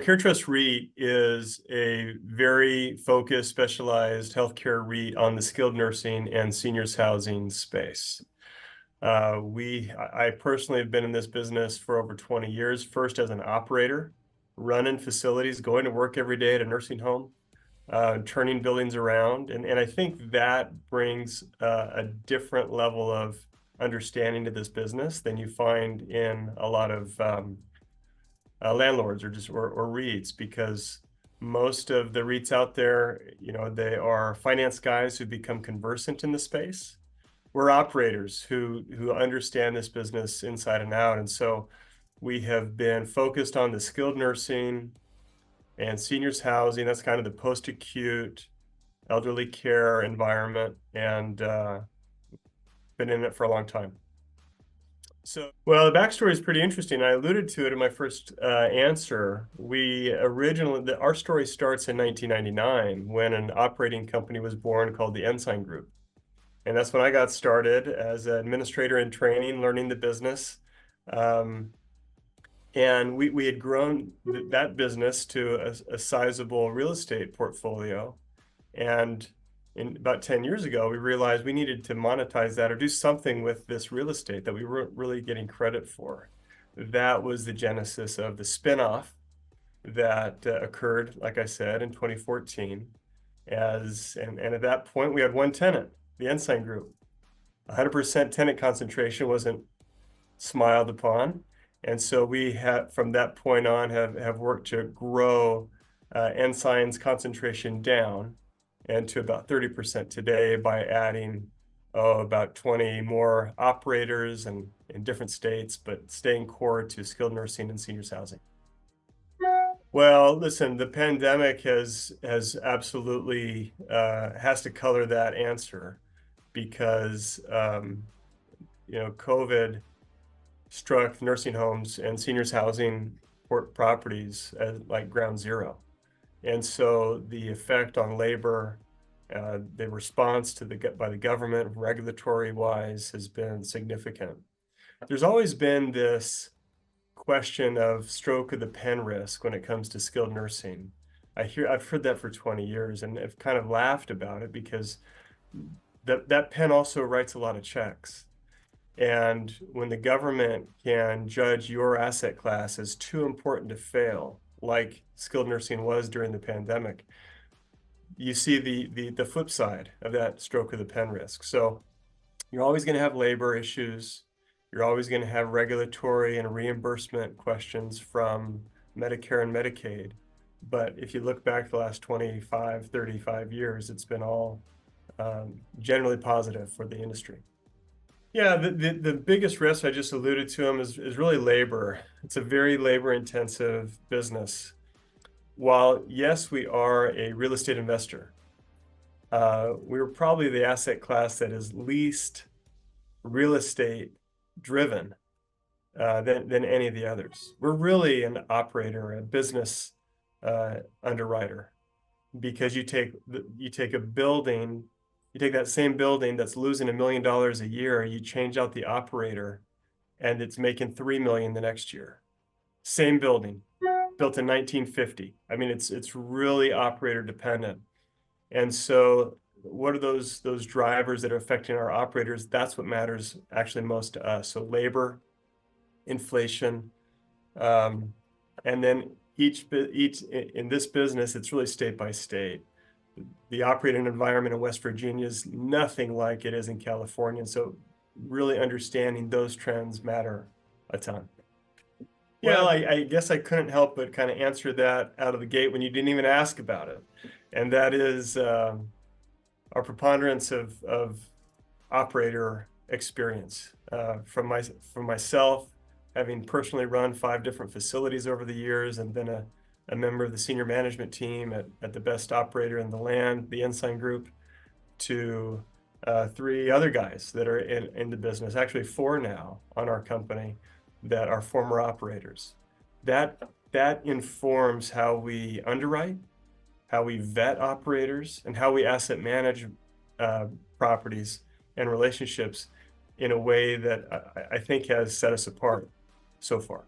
CareTrust REIT is a very focused, specialized healthcare REIT on the skilled nursing and seniors housing space. I personally have been in this business for over 20 years, first as an operator, running facilities, going to work every day at a nursing home, turning buildings around. And I think that brings a different level of understanding to this business than you find in a lot of landlords or REITs, because most of the REITs out there, they are finance guys who become conversant in the space. We're operators who understand this business inside and out. And so we have been focused on the skilled nursing and seniors housing. That's kind of the post-acute elderly care environment, and been in it for a long time. Well, the backstory is pretty interesting. I alluded to it in my first answer. Our story starts in 1999 when an operating company was born called the Ensign Group. And that's when I got started as an administrator in training, learning the business. And we had grown that business to a sizable real estate portfolio. And about 10 years ago, we realized we needed to monetize that or do something with this real estate that we weren't really getting credit for. That was the genesis of the spinoff that occurred, like I said, in 2014. And at that point, we had one tenant, the Ensign Group. 100% tenant concentration wasn't smiled upon. And so we have, from that point on, have worked to grow Ensign's concentration down and to about 30% today by adding about 20 more operators and in different states, but staying core to skilled nursing and seniors housing. Well, listen, the pandemic has absolutely has to color that answer, because COVID struck nursing homes and seniors housing properties as like ground zero. And so the effect on labor, the response by the government, regulatory-wise, has been significant. There's always been this question of stroke of the pen risk when it comes to skilled nursing. I've heard that for 20 years, and I've kind of laughed about it because that pen also writes a lot of checks. And when the government can judge your asset class as too important to fail, like skilled nursing was during the pandemic, you see the flip side of that stroke of the pen risk. So you're always going to have labor issues. You're always going to have regulatory and reimbursement questions from Medicare and Medicaid. But if you look back the last 25, 35 years, it's been all generally positive for the industry. Yeah, the biggest risk, I just alluded to them, is really labor. It's a very labor-intensive business. While, yes, we are a real estate investor, we're probably the asset class that is least real estate driven than any of the others. We're really an operator, a business underwriter, because you take a building. You take that same building that's losing $1 million a year, you change out the operator, and it's making $3 million the next year. Same building, built in 1950. I mean, it's really operator dependent. And so what are those drivers that are affecting our operators? That's what matters actually most to us. So labor, inflation, and then each in this business, it's really state by state. The operating environment in West Virginia is nothing like it is in California. And so really understanding those trends matter a ton. Well, I guess I couldn't help but kind of answer that out of the gate when you didn't even ask about it. And that is our preponderance of operator experience. From myself, having personally run 5 different facilities over the years and been a member of the senior management team at the best operator in the land, the Ensign Group, to 3 other guys that are in the business, actually 4 now on our company, that are former operators. That informs how we underwrite, how we vet operators, and how we asset manage properties and relationships in a way that I think has set us apart so far.